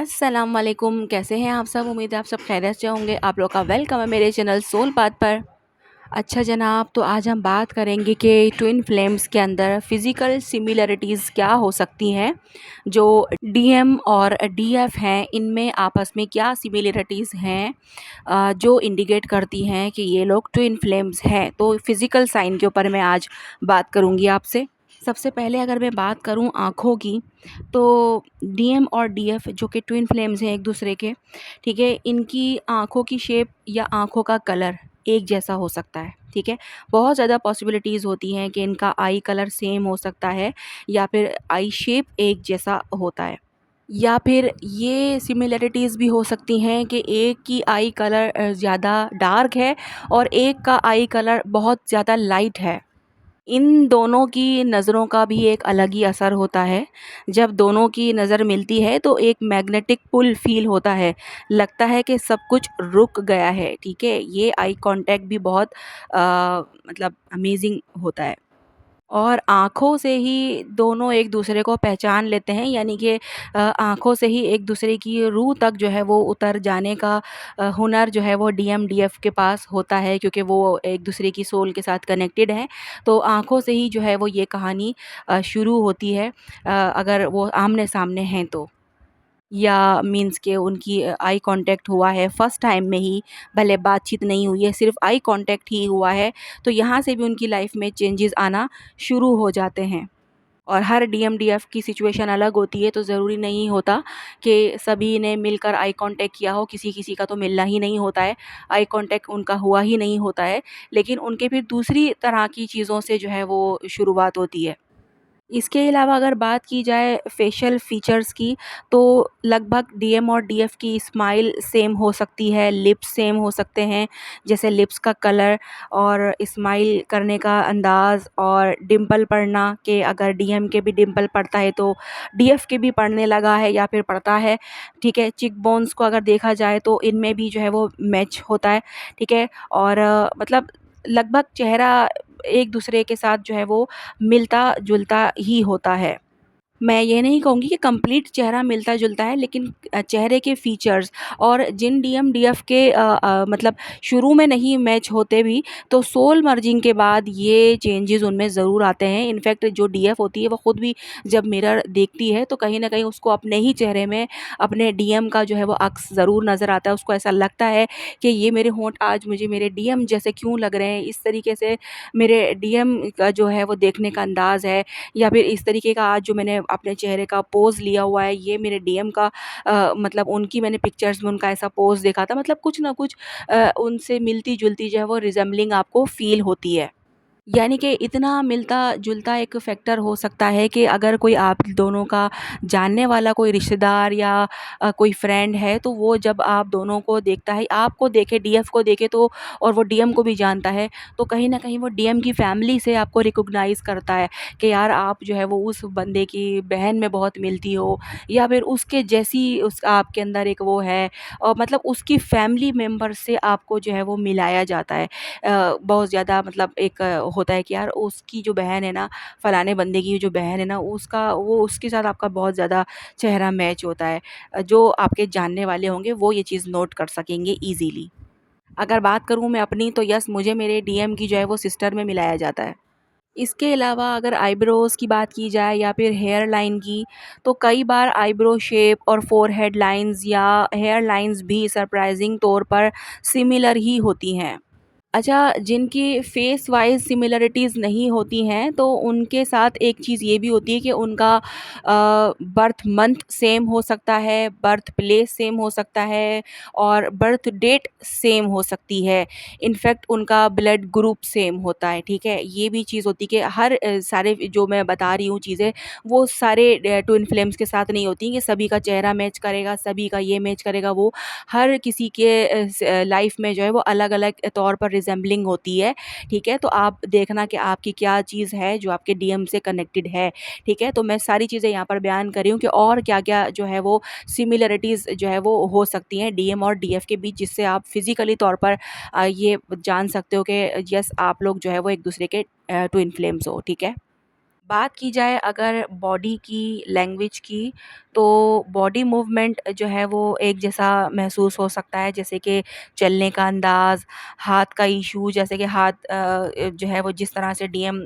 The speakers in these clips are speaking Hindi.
अस्सलाम वालेकुम। कैसे हैं आप सब? उम्मीद है आप सब खैरियत से होंगे। आप लोग का वेलकम है मेरे चैनल सोल पाथ पर। अच्छा जनाब, तो आज हम बात करेंगे कि ट्विन फ्लेम्स के अंदर फ़िज़िकल सिमिलरिटीज़ क्या हो सकती हैं। जो डीएम और डीएफ हैं, इनमें आपस में क्या सिमिलरिटीज़ हैं जो इंडिकेट करती हैं कि ये लोग ट्विन फ्लेम्स हैं। तो फ़िज़िकल साइन के ऊपर मैं आज बात करूँगी आपसे। सबसे पहले अगर मैं बात करूँ आँखों की, तो डीएम और डीएफ जो कि ट्विन फ्लेम्स हैं एक दूसरे के, ठीक है, इनकी आँखों की शेप या आँखों का कलर एक जैसा हो सकता है, ठीक है। बहुत ज़्यादा पॉसिबिलिटीज़ होती हैं कि इनका आई कलर सेम हो सकता है या फिर आई शेप एक जैसा होता है, या फिर ये सिमिलरिटीज़ भी हो सकती हैं कि एक की आई कलर ज़्यादा डार्क है और एक का आई कलर बहुत ज़्यादा लाइट है। इन दोनों की नज़रों का भी एक अलग ही असर होता है। जब दोनों की नज़र मिलती है तो एक मैग्नेटिक पुल फ़ील होता है, लगता है कि सब कुछ रुक गया है, ठीक है। ये आई कॉन्टैक्ट भी बहुत मतलब अमेज़िंग होता है। और आँखों से ही दोनों एक दूसरे को पहचान लेते हैं, यानी कि आँखों से ही एक दूसरे की रूह तक जो है वो उतर जाने का हुनर जो है वो डीएम डीएफ के पास होता है, क्योंकि वो एक दूसरे की सोल के साथ कनेक्टेड हैं। तो आँखों से ही जो है वो ये कहानी शुरू होती है, अगर वो आमने-सामने हैं तो। या मीन्स के उनकी आई कांटेक्ट हुआ है फर्स्ट टाइम में ही, भले बातचीत नहीं हुई है, सिर्फ़ आई कांटेक्ट ही हुआ है, तो यहाँ से भी उनकी लाइफ़ में चेंजेस आना शुरू हो जाते हैं। और हर डीएम-डीएफ की सिचुएशन अलग होती है, तो ज़रूरी नहीं होता कि सभी ने मिलकर आई कांटेक्ट किया हो, किसी-किसी का तो मिलना ही नहीं होता है, आई कांटेक्ट उनका हुआ ही नहीं होता है, लेकिन उनके फिर दूसरी तरह की चीज़ों से जो है वो शुरुआत होती है। इसके अलावा अगर बात की जाए फेशियल फीचर्स की, तो लगभग डीएम और डीएफ की स्माइल सेम हो सकती है, लिप्स सेम हो सकते हैं, जैसे लिप्स का कलर और स्माइल करने का अंदाज़ और डिंपल पड़ना, कि अगर डीएम के भी डिंपल पड़ता है तो डीएफ के भी पड़ने लगा है या फिर पड़ता है, ठीक है। चिक बोन्स को अगर देखा जाए तो इनमें भी जो है वो मैच होता है, ठीक है। और मतलब लगभग चेहरा एक दूसरे के साथ जो है वो मिलता-जुलता ही होता है। मैं ये नहीं कहूँगी कि कंप्लीट चेहरा मिलता-जुलता है, लेकिन चेहरे के फीचर्स और जिन डीएम-डीएफ के मतलब शुरू में नहीं मैच होते भी, तो सोल मर्जिंग के बाद ये चेंजेज़ उनमें ज़रूर आते हैं। इनफैक्ट जो डीएफ होती है वो खुद भी जब मिरर देखती है तो कहीं न कहीं उसको अपने ही चेहरे में अपने डीएम का जो है वो अक्स ज़रूर नज़र आता है। उसको ऐसा लगता है कि ये मेरे होंठ आज मुझे मेरे डीएम जैसे क्यों लग रहे हैं, इस तरीके से मेरे डीएम का जो है वो देखने का अंदाज़ है, या फिर इस तरीके का आज जो मैंने अपने चेहरे का पोज़ लिया हुआ है, ये मेरे डीएम का मतलब उनकी मैंने पिक्चर्स में उनका ऐसा पोज़ देखा था। मतलब कुछ ना कुछ उनसे मिलती-जुलती जो है वो रिज़ेम्बलिंग आपको फ़ील होती है। यानी कि इतना मिलता-जुलता एक फैक्टर हो सकता है कि अगर कोई आप दोनों का जानने वाला कोई रिश्तेदार या कोई फ्रेंड है, तो वो जब आप दोनों को देखता है, आपको देखे, डीएफ को देखे, तो और वो डीएम को भी जानता है, तो कहीं न कहीं वो डीएम की फैमिली से आपको रिकॉग्नाइज़ करता है कि यार आप जो है वो उस बंदे की बहन में बहुत मिलती हो, या फिर उसके जैसी उस आपके अंदर एक वो है, और मतलब उसकी फैमिली मेंबर से आपको जो है वो मिलाया जाता है। बहुत ज़्यादा मतलब एक होता है कि यार उसकी जो बहन है ना, फलाने बंदे की जो बहन है ना, उसका वो उसके साथ आपका बहुत ज़्यादा चेहरा मैच होता है। जो आपके जानने वाले होंगे वो ये चीज़ नोट कर सकेंगे ईज़िली। अगर बात करूँ मैं अपनी, तो यस, मुझे मेरे डीएम की जो है वो सिस्टर में मिलाया जाता है। इसके अलावा अगर आईब्रोज़ की बात की जाए या फिर हेयर लाइन की, तो कई बार आईब्रो शेप और फोरहेड लाइन्स या हेयर लाइन्स भी सरप्राइज़िंग तौर पर सिमिलर ही होती हैं। अच्छा, जिनकी फ़ेस वाइज़ सिमिलरिटीज़ नहीं होती हैं, तो उनके साथ एक चीज़ ये भी होती है कि उनका बर्थ मंथ सेम हो सकता है, बर्थ प्लेस सेम हो सकता है और बर्थ डेट सेम हो सकती है। इनफैक्ट उनका ब्लड ग्रुप सेम होता है, ठीक है? ये भी चीज़ होती है कि हर सारे जो मैं बता रही हूँ चीज़ें, वो सारे ट्विन फ्लेम्स के साथ नहीं होती कि सभी का चेहरा मैच करेगा, सभी का ये मैच करेगा, वो हर किसी के लाइफ में जो है वो अलग-अलग तौर पर रिज़ेम्बलिंग होती है, ठीक है? तो आप देखना कि आपकी क्या चीज़ है जो आपके डीएम से कनेक्टेड है, ठीक है? तो मैं सारी चीज़ें यहाँ पर बयान कर रही हूँ कि और क्या-क्या जो है वो सिमिलरिटीज़ जो है वो हो सकती हैं डीएम और डीएफ के बीच, जिससे आप फिज़िकली तौर पर ये जान सकते हो कि यस, आप लोग जो है वो एक-दूसरे के ट्विन फ्लेम्स हो, ठीक है? बात की जाए अगर बॉडी की लैंग्वेज की, तो बॉडी मूवमेंट जो है वो एक जैसा महसूस हो सकता है, जैसे कि चलने का अंदाज़, हाथ का इशू, जैसे कि हाथ जो है वो जिस तरह से डीएम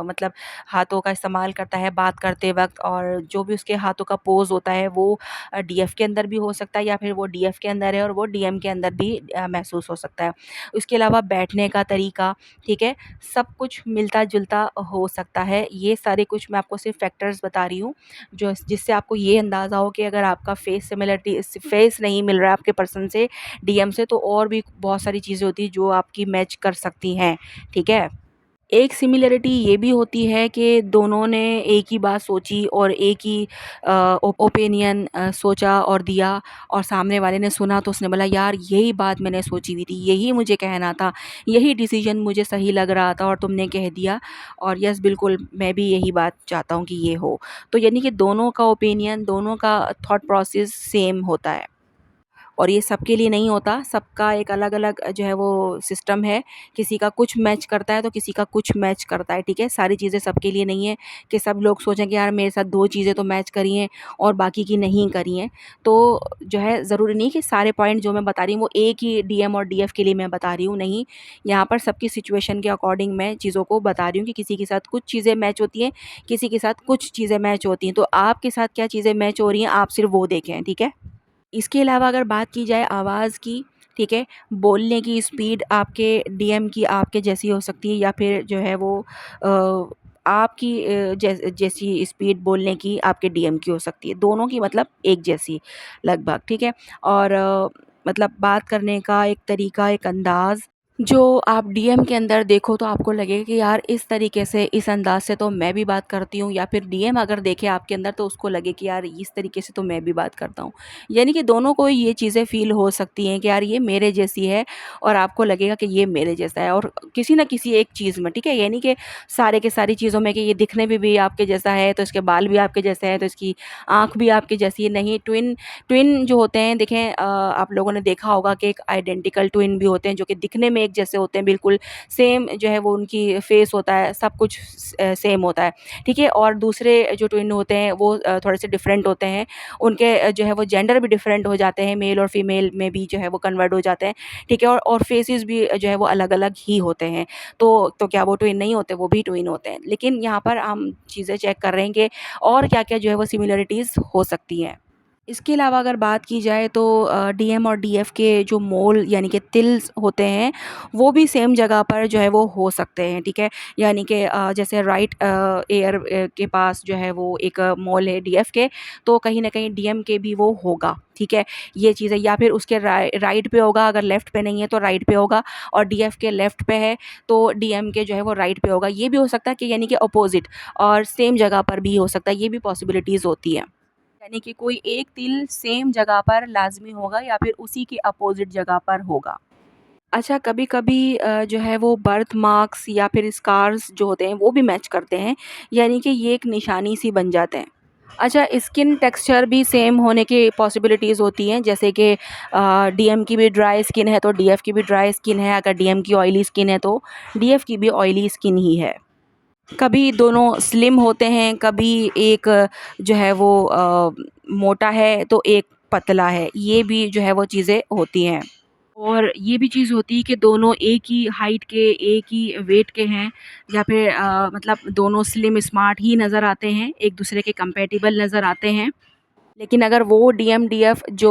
मतलब हाथों का इस्तेमाल करता है बात करते वक़्त, और जो भी उसके हाथों का पोज़ होता है वो डीएफ के अंदर भी हो सकता है, या फिर वो डीएफ के अंदर है और वो डीएम के अंदर भी महसूस हो सकता है। उसके अलावा बैठने का तरीका, ठीक है? सब कुछ मिलता-जुलता हो सकता है। ये सारे कुछ मैं आपको सिर्फ़ फैक्टर्स बता रही हूँ, जो जिससे आपको ये अंदाज़ा हो कि अगर आपका फेस नहीं मिल रहा है आपके पर्सन से, डीएम से, तो और भी बहुत सारी चीज़ें होती हैं जो आपकी मैच कर सकती हैं, ठीक है? एक सिमिलैरिटी ये भी होती है कि दोनों ने एक ही बात सोची और एक ही ओपिनियन सोचा और दिया, और सामने वाले ने सुना तो उसने बोला यार यही बात मैंने सोची हुई थी, यही मुझे कहना था, यही डिसीजन मुझे सही लग रहा था और तुमने कह दिया, और यस बिल्कुल मैं भी यही बात चाहता हूँ कि ये हो। तो यानी कि दोनों का ओपिनियन, दोनों का थॉट प्रोसेस सेम होता है। और ये सबके लिए नहीं होता, सबका एक अलग-अलग जो है वो सिस्टम है। किसी का कुछ मैच करता है तो किसी का कुछ मैच करता है, ठीक है? सारी चीज़ें सबके लिए नहीं है कि सब लोग सोचें कि यार मेरे साथ 2 चीज़ें तो मैच करी हैं और बाकी की नहीं करी हैं। तो जो है ज़रूरी नहीं कि सारे पॉइंट जो मैं बता रही हूँ वो एक ही डीएम और डीएफ के लिए मैं बता रही हूँ, नहीं। यहाँ पर सबकी सिचुएशन के अकॉर्डिंग मैं चीज़ों को बता रही हूँ कि किसी के साथ कुछ चीज़ें मैच होती हैं, किसी के साथ कुछ चीज़ें मैच होती हैं। तो आपके साथ क्या चीज़ें मैच हो रही हैं, आप सिर्फ़ वो देखें, ठीक है? इसके अलावा अगर बात की जाए आवाज़ की, ठीक है? बोलने की स्पीड आपके डीएम की आपके जैसी हो सकती है, या फिर जो है वो आपकी जैसी स्पीड बोलने की आपके डीएम की हो सकती है। दोनों की मतलब एक जैसी लगभग, ठीक है? और मतलब बात करने का एक तरीका, एक अंदाज़, जो आप डीएम के अंदर देखो तो आपको लगेगा कि यार इस तरीके से, इस अंदाज़ से तो मैं भी बात करती हूँ, या फिर डीएम अगर देखे आपके अंदर तो उसको लगे कि यार इस तरीके से तो मैं भी बात करता हूँ। यानी कि दोनों को ये चीज़ें फ़ील हो सकती हैं कि यार ये मेरे जैसी है, और आपको लगेगा कि ये मेरे जैसा है, और किसी न किसी एक चीज़ में, ठीक है? यानी कि सारे के सारी चीज़ों में कि ये दिखने में भी आपके जैसा है, तो इसके बाल भी आपके जैसे हैं, तो इसकी आँख भी आपकी जैसी है। नहीं, ट्विन ट्विन जो होते हैं देखें, आप लोगों ने देखा होगा कि एक आइडेंटिकल ट्विन भी होते हैं जो कि दिखने में एक जैसे होते हैं, बिल्कुल सेम जो है वो उनकी फेस होता है, सब कुछ सेम होता है, ठीक है? और दूसरे जो ट्विन होते हैं वो थोड़े से डिफरेंट होते हैं, उनके जो है वो जेंडर भी डिफरेंट हो जाते हैं, मेल और फीमेल में भी जो है वो कन्वर्ट हो जाते हैं, ठीक है? और फेसेस भी जो है वो अलग-अलग ही होते हैं। तो क्या वो ट्विन नहीं होते? वो भी ट्विन होते हैं। लेकिन यहाँ पर हम चीज़ें चेक कर रहे हैं कि और क्या-क्या जो है वो सिमिलैरिटीज़ हो सकती हैं। इसके अलावा अगर बात की जाए तो डीएम और डीएफ के जो मोल यानी कि तिल्स होते हैं, वो भी सेम जगह पर जो है वो हो सकते हैं, ठीक है? यानी कि जैसे राइट ईयर के पास जो है वो एक मोल है डीएफ के, तो कहीं न कहीं डीएम के भी वो होगा, ठीक है? ये चीज़ है, या फिर उसके राइट पे होगा, अगर लेफ्ट पे नहीं है तो राइट पे होगा, और डीएफ के लेफ्ट पे है तो डीएम के जो है वो राइट पे होगा। ये भी हो सकता है कि यानी कि अपोज़िट और सेम जगह पर भी हो सकता है, ये भी पॉसिबिलिटीज़ होती हैं। यानी कि कोई एक तिल सेम जगह पर लाज़मी होगा, या फिर उसी के अपोज़िट जगह पर होगा। अच्छा, कभी-कभी जो है वो बर्थ मार्क्स या फिर स्कार्स जो होते हैं वो भी मैच करते हैं, यानी कि ये एक निशानी सी बन जाते हैं। अच्छा, स्किन टेक्सचर भी सेम होने की पॉसिबिलिटीज़ होती हैं, जैसे कि डीएम की भी ड्राई स्किन है तो डीएफ की भी ड्राई स्किन है, अगर डीएम की ऑयली स्किन है तो डीएफ की भी ऑयली स्किन ही है। कभी दोनों स्लिम होते हैं, कभी एक जो है वो मोटा है तो एक पतला है, ये भी जो है वो चीज़ें होती हैं। और ये भी चीज़ होती है कि दोनों एक ही हाइट के, एक ही वेट के हैं, या फिर मतलब दोनों स्लिम स्मार्ट ही नज़र आते हैं, एक दूसरे के कंपैटिबल नज़र आते हैं। लेकिन अगर वो डीएम-डीएफ जो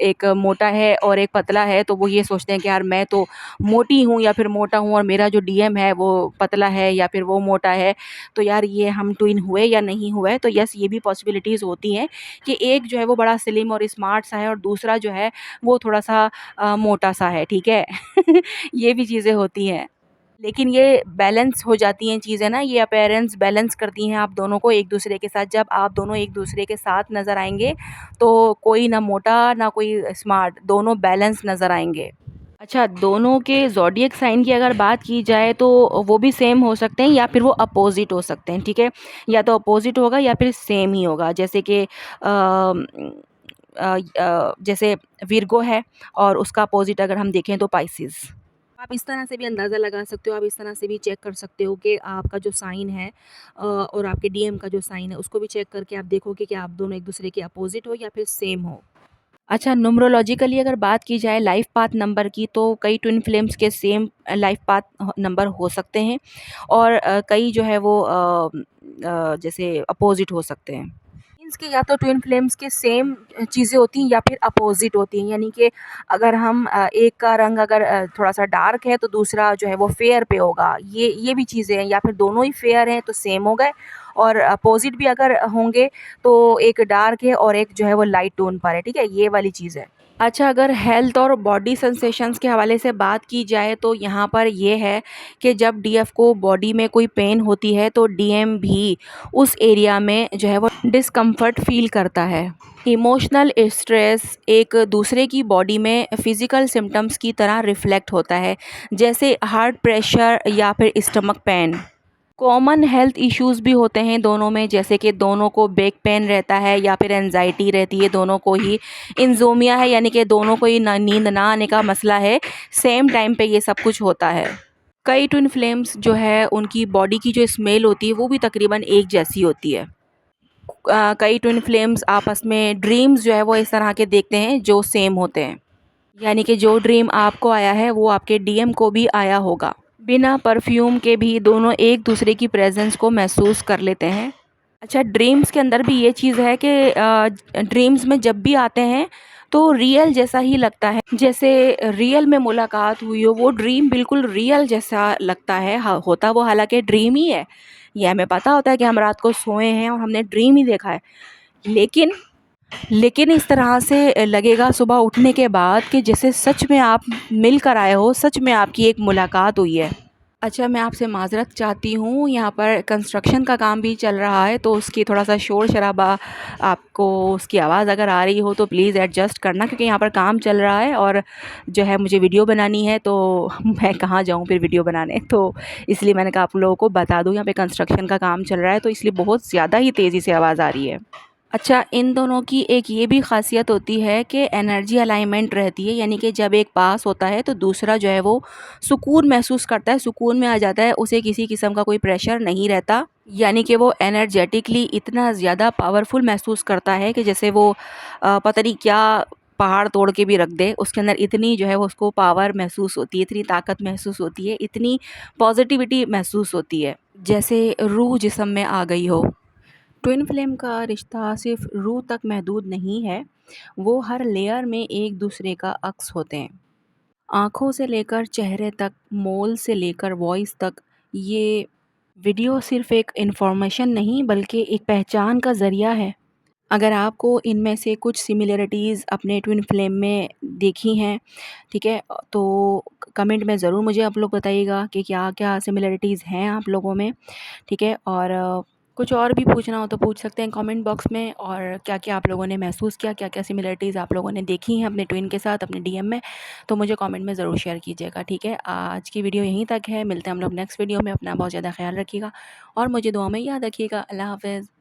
एक मोटा है और एक पतला है, तो वो ये सोचते हैं कि यार मैं तो मोटी हूँ या फिर मोटा हूँ, और मेरा जो डीएम है वो पतला है या फिर वो मोटा है, तो यार ये हम ट्विन हुए या नहीं हुए? तो यस, ये भी पॉसिबिलिटीज़ होती हैं कि एक जो है वो बड़ा स्लिम और स्मार्ट सा है, और दूसरा जो है वो थोड़ा-सा मोटा-सा है, ठीक है? ये भी चीज़ें होती हैं। लेकिन ये बैलेंस हो जाती हैं चीज़ें ना, ये अपीयरेंस बैलेंस करती हैं आप दोनों को एक-दूसरे के साथ। जब आप दोनों एक-दूसरे के साथ नज़र आएँगे, तो कोई ना मोटा, ना कोई स्मार्ट, दोनों बैलेंस नज़र आएँगे। अच्छा, दोनों के ज़ोडिएक साइन की अगर बात की जाए तो वो भी सेम हो सकते हैं, या फिर वो अपोज़िट हो सकते हैं, ठीक है? या तो अपोज़िट होगा या फिर सेम ही होगा। जैसे कि जैसे विर्गो है और उसका अपोज़िट अगर हम देखें तो पाइसेस। आप इस तरह से भी अंदाज़ा लगा सकते हो, आप इस तरह से भी चेक कर सकते हो कि आपका जो साइन है और आपके डीएम का जो साइन है उसको भी चेक करके आप देखोगे कि आप दोनों एक-दूसरे के अपोज़िट हो या फिर सेम हो। अच्छा, न्यूमरोलॉजिकली अगर बात की जाए लाइफ़ पाथ नंबर की, तो कई ट्विन फ्लेम्स के सेम लाइफ़ पाथ नंबर हो सकते हैं और कई जो है वो जैसे अपोज़िट हो सकते हैं। मीन्स कि या तो ट्विन फ्लेम्स के सेम चीज़ें होती हैं या फिर अपोज़िट होती हैं। यानी कि अगर हम एक का रंग अगर थोड़ा-सा डार्क है तो दूसरा जो है वो फेयर पे होगा। ये भी चीज़ें हैं, या फिर दोनों ही फेयर हैं तो सेम हो गए, और अपोज़िट भी अगर होंगे तो एक डार्क है और एक जो है वो लाइट टोन पर है, ठीक है? ये वाली चीज़ है। अच्छा, अगर हेल्थ और बॉडी सेंसेशंस के हवाले से बात की जाए तो यहाँ पर ये है कि जब डीएफ को बॉडी में कोई पेन होती है तो डीएम भी उस एरिया में जो है वो डिस्कम्फर्ट फ़ील करता है। इमोशनल स्ट्रेस एक दूसरे की बॉडी में फ़िज़िकल सिम्पटम्स की तरह रिफ्लेक्ट होता है, जैसे हार्ट प्रेशर या फिर stomach pain. Common health issues भी होते हैं दोनों में, जैसे कि दोनों को बैक पेन रहता है या फिर एंजाइटी रहती है, दोनों को ही इंसोम्निया है, यानी कि दोनों को ही नींद ना आने का मसला है, सेम टाइम पे ये सब कुछ होता है। कई ट्विन फ्लेम्स जो है उनकी बॉडी की जो स्मेल होती है वो भी तकरीबन एक जैसी होती है। कई ट्विन फ्लेम्स आपस में ड्रीम्स जो है वो इस तरह के देखते हैं जो सेम होते हैं, यानी कि जो ड्रीम आपको आया है वो आपके डीएम को भी आया होगा। बिना परफ्यूम के भी दोनों एक दूसरे की प्रेजेंस को महसूस कर लेते हैं। अच्छा, ड्रीम्स के अंदर भी ये चीज़ है कि ड्रीम्स में जब भी आते हैं तो रियल जैसा ही लगता है, जैसे रियल में मुलाकात हुई हो, वो ड्रीम बिल्कुल रियल जैसा लगता है। होता वो हालांकि ड्रीम ही है, ये हमें पता होता है कि हम रात को सोए हैं और हमने ड्रीम ही देखा है, लेकिन लेकिन इस तरह से लगेगा सुबह उठने के बाद कि जैसे सच में आप मिल कर आए हो, सच में आपकी एक मुलाकात हुई है। अच्छा, मैं आपसे माज़रत चाहती हूँ, यहाँ पर कंस्ट्रक्शन का काम भी चल रहा है तो उसकी थोड़ा-सा शोर-शराबा, आपको उसकी आवाज़ अगर आ रही हो तो प्लीज़ एडजस्ट करना, क्योंकि यहाँ पर काम चल रहा है और जो है मुझे वीडियो बनानी है, तो मैं कहाँ जाऊँ फिर वीडियो बनाने। तो इसलिए मैंने कहा आप लोगों को बता दूँ, यहाँ पे कंस्ट्रक्शन का काम चल रहा है तो इसलिए बहुत ज़्यादा ही तेज़ी से आवाज़ आ रही है। अच्छा, इन दोनों की एक ये भी ख़ासियत होती है कि एनर्जी अलाइनमेंट रहती है, यानी कि जब एक पास होता है तो दूसरा जो है वो सुकून महसूस करता है, सुकून में आ जाता है, उसे किसी किस्म का कोई प्रेशर नहीं रहता, यानी कि वो एनर्जेटिकली इतना ज़्यादा पावरफुल महसूस करता है कि जैसे वो पता नहीं क्या पहाड़ तोड़ के भी रख दे, उसके अंदर इतनी जो है वो उसको पावर महसूस होती है, इतनी ताकत महसूस होती है, इतनी पॉजिटिविटी महसूस होती है, जैसे रूह जिस्म में आ गई हो। ट्विन फ्लेम का रिश्ता सिर्फ रूह तक महदूद नहीं है, वो हर लेयर में एक दूसरे का अक्स होते हैं। आँखों से लेकर चेहरे तक, मोल से लेकर वॉइस तक, ये वीडियो सिर्फ एक इन्फॉर्मेशन नहीं बल्कि एक पहचान का ज़रिया है। अगर आपको इनमें से कुछ सिमिलरिटीज़ अपने ट्विन फ्लेम में देखी हैं, ठीक है? तो कमेंट में ज़रूर मुझे आप लोग बताइएगा कि क्या-क्या सिमिलरिटीज़ हैं आप लोगों में, ठीक है? और कुछ और भी पूछना हो तो पूछ सकते हैं कमेंट बॉक्स में, और क्या-क्या आप लोगों ने महसूस किया, क्या-क्या सिमिलरिटीज़ आप लोगों ने देखी हैं अपने ट्विन के साथ अपने डीएम में, तो मुझे कमेंट में ज़रूर शेयर कीजिएगा, ठीक है? आज की वीडियो यहीं तक है, मिलते हैं हम लोग नेक्स्ट वीडियो में। अपना बहुत ज़्यादा ख़्याल रखिएगा और मुझे दुआ में याद रखिएगा। अल्लाह हाफ़िज़।